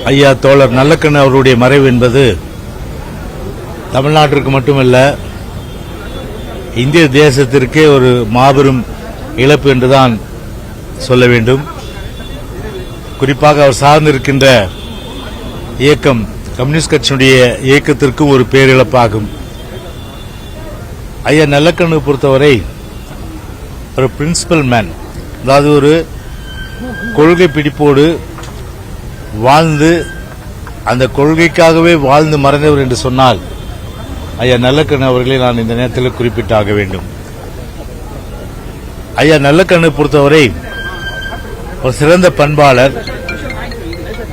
ஐயா தோழர் நல்லக்கண்ணு அவருடைய மறைவு என்பது தமிழ்நாட்டிற்கு மட்டுமல்ல, இந்திய தேசத்திற்கே ஒரு மாபெரும் இழப்பு என்றுதான் சொல்ல வேண்டும். குறிப்பாக அவர் சார்ந்திருக்கின்ற இயக்கம் கம்யூனிஸ்ட் கட்சியினுடைய இயக்கத்திற்கும் ஒரு பேரிழப்பாகும். ஐயா நல்லக்கண்ணு பொறுத்தவரை ஒரு பிரின்சிபல் மேன், அதாவது ஒரு கொள்கை பிடிப்போடு வாழ்ந்து அந்த கொள்கைக்காகவே வாழ்ந்து மறைந்தவர் என்று சொன்னால் ஐயா நல்லக்கண்ணு அவர்களை நான் இந்த நேரத்தில் குறிப்பிட்டாக வேண்டும். ஐயா நல்லக்கண்ணு பொறுத்தவரை ஒரு சிறந்த பண்பாளர்.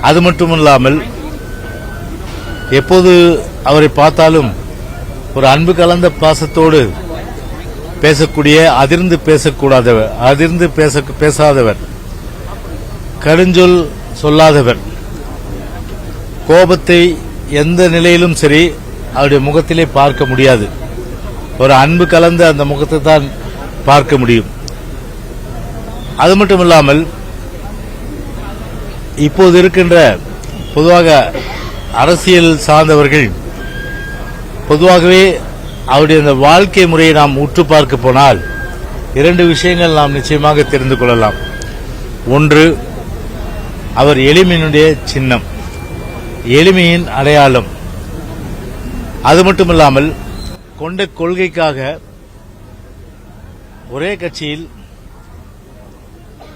அது மட்டுமல்லாமல் எப்போது அவரை பார்த்தாலும் ஒரு அன்பு கலந்த பாசத்தோடு பேசக்கூடிய, அதிர்ந்து பேசாதவர், கடுஞ்சொல் சொல்லாதவர், கோபத்தை எந்த நிலையிலும் சரி அவருடைய முகத்திலே பார்க்க முடியாது. ஒரு அன்பு கலந்த அந்த முகத்தை தான் பார்க்க முடியும். அது மட்டுமில்லாமல் இப்போது இருக்கின்ற பொதுவாக அரசியல் சார்ந்தவர்கள் பொதுவாகவே அவருடைய அந்த வாழ்க்கை முறையை நாம் உற்று பார்க்க போனால் இரண்டு விஷயங்கள் நாம் நிச்சயமாக தெரிந்து கொள்ளலாம். ஒன்று, அவர் எளிமையினுடைய சின்னம், எளிமையின் அடையாளம். அது மட்டுமில்லாமல் கொண்ட கொள்கைக்காக ஒரே கட்சியில்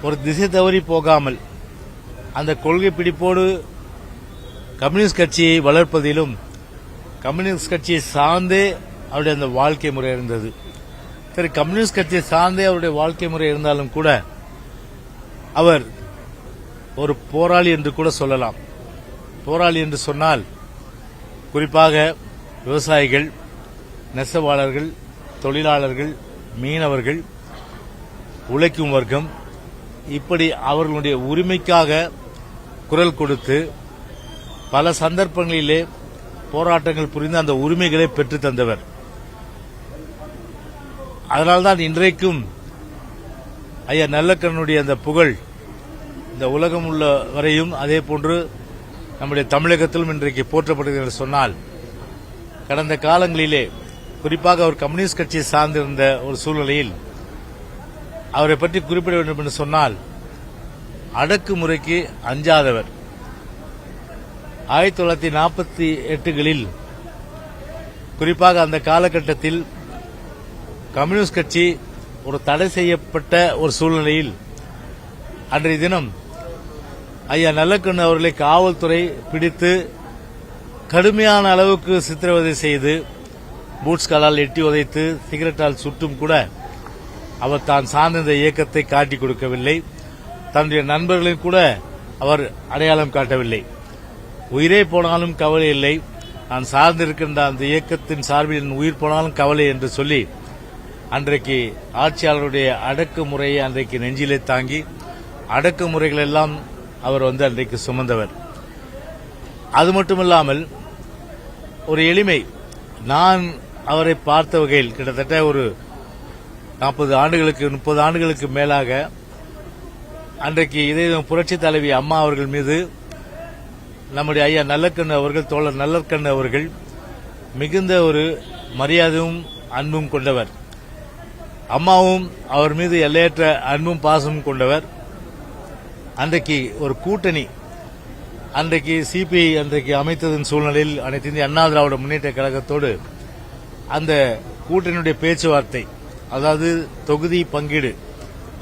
ஒரு திசை தவறி போகாமல் அந்த கொள்கை பிடிப்போடு கம்யூனிஸ்ட் கட்சியை வளர்ப்பதிலும் கம்யூனிஸ்ட் கட்சியை சார்ந்தே அவருடைய அந்த வாழ்க்கை முறை இருந்தது. சரி, கம்யூனிஸ்ட் கட்சியை சார்ந்தே அவருடைய வாழ்க்கை முறை இருந்தாலும் கூட அவர் ஒரு போராளி என்று கூட சொல்லலாம். போராளி என்று சொன்னால் குறிப்பாக விவசாயிகள், நெசவாளர்கள், தொழிலாளர்கள், மீனவர்கள், உழைக்கும் வர்க்கம், இப்படி அவர்களுடைய உரிமைக்காக குரல் கொடுத்து பல சந்தர்ப்பங்களிலே போராட்டங்கள் புரிந்து அந்த உரிமைகளை பெற்றுத் தந்தவர். அதனால்தான் இன்றைக்கும் ஐயா நல்லக்கண்ணுடைய அந்த புகழ் இந்த உலகம் உள்ள வரையும், அதே போன்று நம்முடைய தமிழகத்திலும் இன்றைக்கு போற்றப்படுகிறது என்று சொன்னால், கடந்த காலங்களிலே குறிப்பாக அவர் கம்யூனிஸ்ட் கட்சியை சார்ந்திருந்த ஒரு சூழ்நிலையில் அவரை பற்றி குறிப்பிட வேண்டும் என்று சொன்னால், அடக்குமுறைக்கு அஞ்சாதவர். 1948களில் குறிப்பாக அந்த காலகட்டத்தில் கம்யூனிஸ்ட் கட்சி ஒரு தடை செய்யப்பட்ட ஒரு சூழ்நிலையில் அன்றைய தினம் ஐயா நல்லக்கண்ணு அவர்களை காவல்துறை பிடித்து கடுமையான அளவுக்கு சித்திரவதை செய்து பூட்ஸ்காலால் எட்டி உதைத்து சிகரெட்டால் சுட்டும் கூட அவர் தான் சார்ந்த இயக்கத்தை காட்டிக் கொடுக்கவில்லை. தன்னுடைய நண்பர்களையும் கூட அவர் அடையாளம் காட்டவில்லை. உயிரே போனாலும் கவலை இல்லை, நான் சார்ந்திருக்கின்ற அந்த இயக்கத்தின் சார்பில் என் உயிர் போனாலும் கவலை என்று சொல்லி அன்றைக்கு ஆட்சியாளருடைய அடக்குமுறையை அன்றைக்கு நெஞ்சிலே தாங்கி அடக்குமுறைகள் எல்லாம் அவர் அன்றைக்கு சுமந்தவர். அது மட்டுமில்லாமல் ஒரு எளிமை. நான் அவரை பார்த்த வகையில் கிட்டத்தட்ட ஒரு 30 ஆண்டுகளுக்கு மேலாக அன்றைக்கு இதே புரட்சித் தலைவி அம்மா அவர்கள் மீது நம்முடைய ஐயா நல்லக்கண்ணு அவர்கள், தோழர் நல்லக்கண்ணு அவர்கள் மிகுந்த ஒரு மரியாதையும் அன்பும் கொண்டவர். அம்மாவும் அவர் மீது எல்லையற்ற அன்பும் பாசமும் கொண்டவர். அன்றைக்கு ஒரு கூட்டணி, அன்றைக்கு சிபிஐ அன்றைக்கு அமைத்ததன் சூழ்நிலையில் அனைத்து இந்திய அண்ணா திராவிட முன்னேற்ற கழகத்தோடு அந்த கூட்டணியுடைய பேச்சுவார்த்தை, அதாவது தொகுதி பங்கீடு,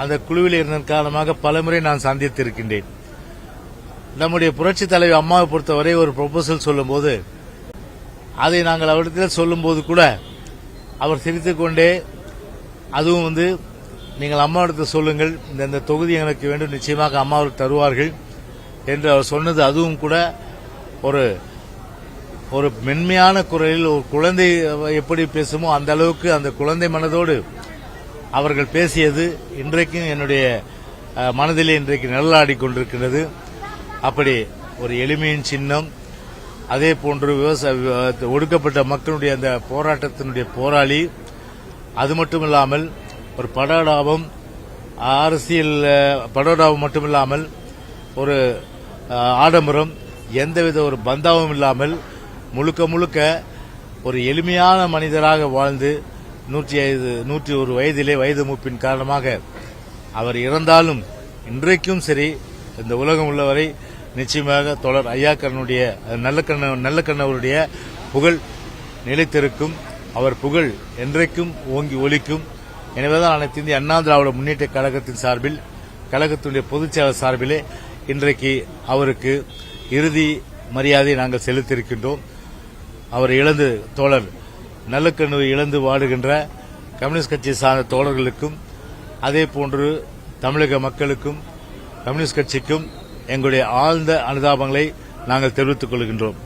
அந்த குழுவில் இருந்ததன் காரணமாக பலமுறை நான் சந்தித்திருக்கின்றேன். நம்முடைய புரட்சித் தலைவி அம்மாவை பொறுத்தவரை ஒரு ப்ரொபோசல் சொல்லும்போது அதை நாங்கள் அவரிடத்தில் சொல்லும்போது கூட அவர் சிரித்துக் கொண்டே, அதுவும் நீங்கள் அம்மாவிடத்தில் சொல்லுங்கள், இந்த தொகுதி எனக்கு வேண்டும், நிச்சயமாக அம்மாவுக்கு தருவார்கள் என்று அவர் சொன்னது, அதுவும் கூட ஒரு மென்மையான குரலில் ஒரு குழந்தை எப்படி பேசுமோ அந்த அளவுக்கு அந்த குழந்தை மனதோடு அவர்கள் பேசியது இன்றைக்கும் என்னுடைய மனதிலே இன்றைக்கு நிழலாடி கொண்டிருக்கின்றது. அப்படி ஒரு எளிமையின் சின்னம், அதே போன்று ஒடுக்கப்பட்ட மக்களுடைய அந்த போராட்டத்தினுடைய போராளி, அது மட்டுமில்லாமல் ஒரு படோடாபம், அரசியல் படோடாபம் மட்டுமில்லாமல் ஒரு ஆடம்பரம், எந்தவித ஒரு பந்தாவும் இல்லாமல் முழுக்க முழுக்க ஒரு எளிமையான மனிதராக வாழ்ந்து 101 வயதிலே வயது மூப்பின் காரணமாக அவர் இறந்தாலும் இன்றைக்கும் சரி இந்த உலகம் உள்ளவரை நிச்சயமாக தொடர் ஐயாக்கரனுடைய நல்லக்கண்ணவருடைய புகழ் நிலைத்திருக்கும். அவர் புகழ் என்றைக்கும் ஓங்கி ஒலிக்கும். எனவேதான் அனைத்து இந்திய அண்ணா திராவிட முன்னேற்ற கழகத்தின் சார்பில் கழகத்தினுடைய பொதுச்செயலாளர் சார்பிலே இன்றைக்கு அவருக்கு இறுதி மரியாதை நாங்கள் செலுத்தியிருக்கின்றோம். அவர் இழந்து தோழர் நல்லக்கண்ணுவை இழந்து வாடுகின்ற கம்யூனிஸ்ட் கட்சியை சார்ந்த தோழர்களுக்கும் அதே போன்று தமிழக மக்களுக்கும் கம்யூனிஸ்ட் கட்சிக்கும் எங்களுடைய ஆழ்ந்த அனுதாபங்களை நாங்கள் தெரிவித்துக் கொள்கின்றோம்.